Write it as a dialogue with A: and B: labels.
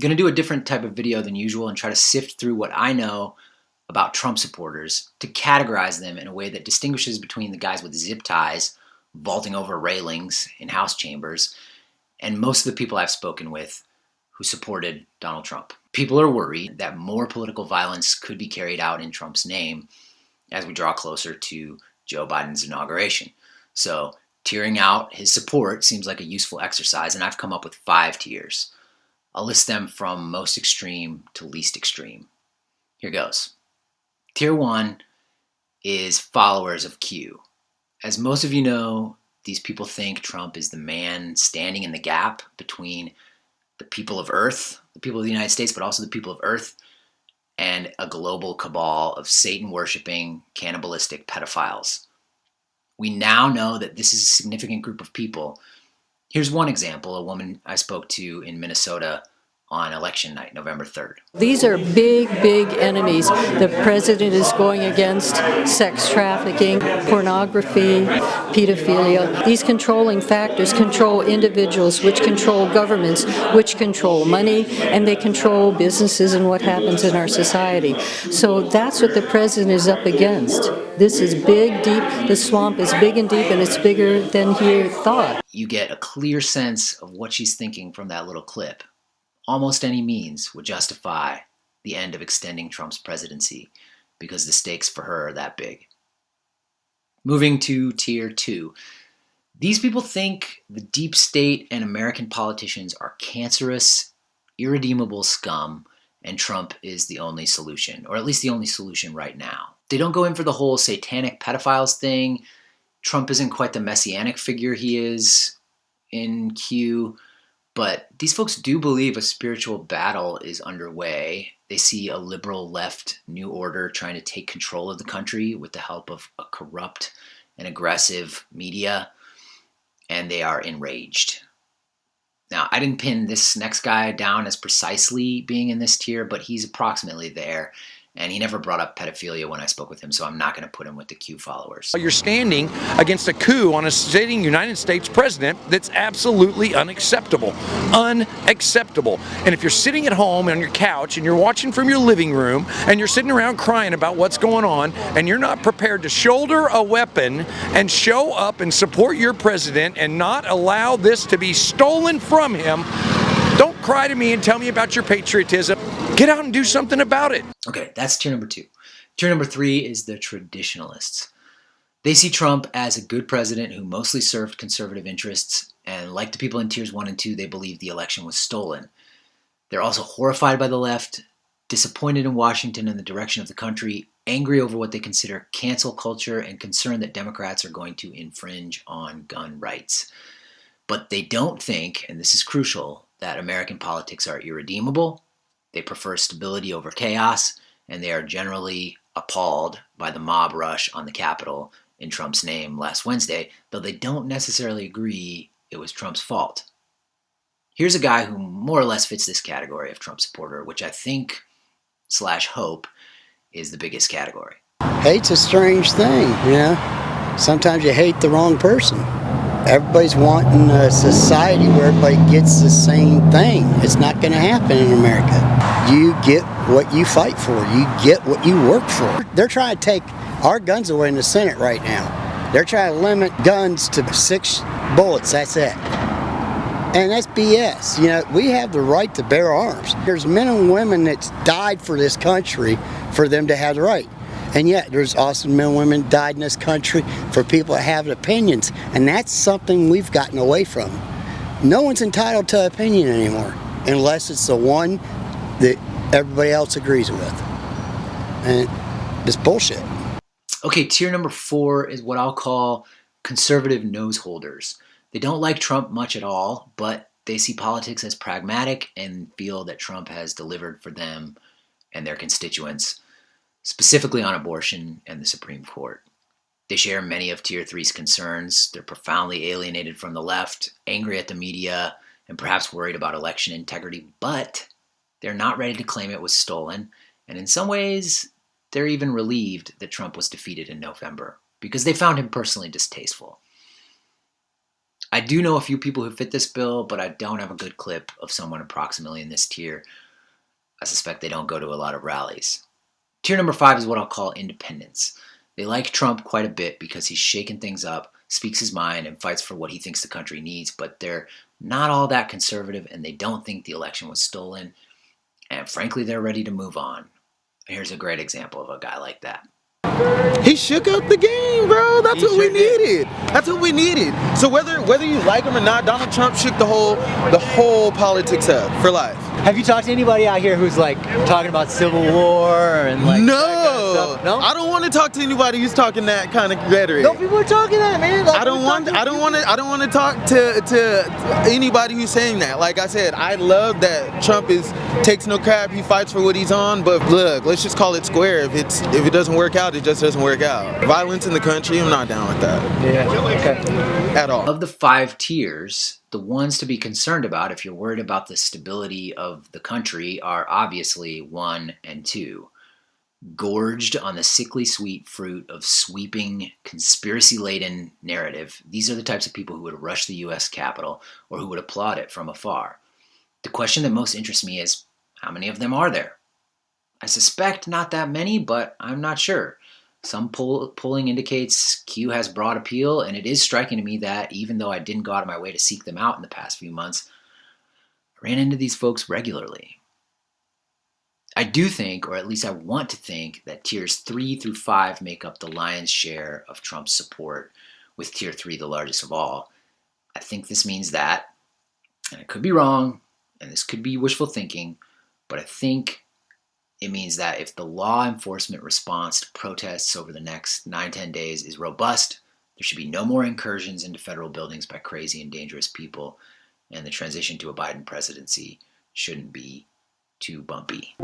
A: I'm going to do a different type of video than usual and try to sift through what I know about Trump supporters to categorize them in a way that distinguishes between the guys with zip ties, vaulting over railings in House chambers, and most of the people I've spoken with who supported Donald Trump. People are worried that more political violence could be carried out in Trump's name as we draw closer to Joe Biden's inauguration. So tiering out his support seems like a useful exercise, and I've come up with 5 tiers. I'll list them from most extreme to least extreme. Here goes. Tier 1 is followers of Q. As most of you know, these people think Trump is the man standing in the gap between the people of Earth, the people of the United States, but also the people of Earth, and a global cabal of Satan-worshipping, cannibalistic pedophiles. We now know that this is a significant group of people. Here's one example, a woman I spoke to in Minnesota on election night, November 3rd.
B: These are big, big enemies. The president is going against sex trafficking, pornography, pedophilia. These controlling factors control individuals, which control governments, which control money, and they control businesses and what happens in our society. So that's what the president is up against. This is big, deep. The swamp is big and deep, and it's bigger than he thought.
A: You get a clear sense of what she's thinking from that little clip. Almost any means would justify the end of extending Trump's presidency because the stakes for her are that big. Moving to tier 2. These people think the deep state and American politicians are cancerous, irredeemable scum, and Trump is the only solution, or at least the only solution right now. They don't go in for the whole satanic pedophiles thing. Trump isn't quite the messianic figure he is in Q. But these folks do believe a spiritual battle is underway. They see a liberal left new order trying to take control of the country with the help of a corrupt and aggressive media, and they are enraged. Now, I didn't pin this next guy down as precisely being in this tier, but he's approximately there. And he never brought up pedophilia when I spoke with him, so I'm not going to put him with the Q followers.
C: You're standing against a coup on a sitting United States president that's absolutely unacceptable. Unacceptable. And if you're sitting at home on your couch and you're watching from your living room and you're sitting around crying about what's going on and you're not prepared to shoulder a weapon and show up and support your president and not allow this to be stolen from him, don't cry to me and tell me about your patriotism. Get out and do something about it.
A: Okay, that's tier number 2. Tier number 3 is the traditionalists. They see Trump as a good president who mostly served conservative interests, and like the people in tiers 1 and 2, they believe the election was stolen. They're also horrified by the left, disappointed in Washington and the direction of the country, angry over what they consider cancel culture, and concerned that Democrats are going to infringe on gun rights. But they don't think, and this is crucial, that American politics are irredeemable. They prefer stability over chaos, and they are generally appalled by the mob rush on the Capitol in Trump's name last Wednesday, though they don't necessarily agree it was Trump's fault. Here's a guy who more or less fits this category of Trump supporter, which I think / hope is the biggest category.
D: Hate's a strange thing, you know. Sometimes you hate the wrong person. Everybody's wanting a society where everybody gets the same thing. It's not going to happen in America. You get what you fight for. You get what you work for. They're trying to take our guns away in the Senate right now. They're trying to limit guns to 6 bullets. That's it. And that's BS. You know, we have the right to bear arms. There's men and women that's died for this country for them to have the right. And yet, there's also men and women died in this country for people that have opinions. And that's something we've gotten away from. No one's entitled to opinion anymore, unless it's the one that everybody else agrees with. And it's bullshit.
A: Okay, tier number 4 is what I'll call conservative nose holders. They don't like Trump much at all, but they see politics as pragmatic and feel that Trump has delivered for them and their constituents, specifically on abortion and the Supreme Court. They share many of Tier 3's concerns. They're profoundly alienated from the left, angry at the media, and perhaps worried about election integrity, but they're not ready to claim it was stolen, and in some ways, they're even relieved that Trump was defeated in November, because they found him personally distasteful. I do know a few people who fit this bill, but I don't have a good clip of someone approximately in this tier. I suspect they don't go to a lot of rallies. Tier number 5 is what I'll call independents. They like Trump quite a bit because he's shaking things up, speaks his mind, and fights for what he thinks the country needs, but they're not all that conservative, and they don't think the election was stolen, and frankly, they're ready to move on. Here's a great example of a guy like that.
E: He shook up the game, bro. That's what we needed. That's what we needed. So whether you like him or not, Donald Trump shook the whole politics up for life.
F: Have you talked to anybody out here who's like talking about Civil War and like
E: no,
F: that kind of stuff? No,
E: I don't want to talk to anybody who's talking that kind of rhetoric.
F: no, people are talking that, man. Like,
E: I don't want to talk to anybody who's saying that. Like I said, I love that Trump takes no crap. He fights for what he's on. But look, let's just call it square. If it doesn't work out, it just doesn't work out. Violence in the country, I'm not down with that.
F: Yeah. Okay.
E: At all.
A: Of the 5 tiers, the ones to be concerned about if you're worried about the stability of the country are obviously 1 and 2. Gorged on the sickly sweet fruit of sweeping, conspiracy-laden narrative, these are the types of people who would rush the U.S. Capitol or who would applaud it from afar. The question that most interests me is, how many of them are there? I suspect not that many, but I'm not sure. Some polling indicates Q has broad appeal, and it is striking to me that, even though I didn't go out of my way to seek them out in the past few months, I ran into these folks regularly. I do think, or at least I want to think, that tiers 3 through 5 make up the lion's share of Trump's support, with tier 3 the largest of all. I think this means that, and I could be wrong, and this could be wishful thinking, but I think it means that if the law enforcement response to protests over the next 9-10 days is robust, there should be no more incursions into federal buildings by crazy and dangerous people, and the transition to a Biden presidency shouldn't be too bumpy.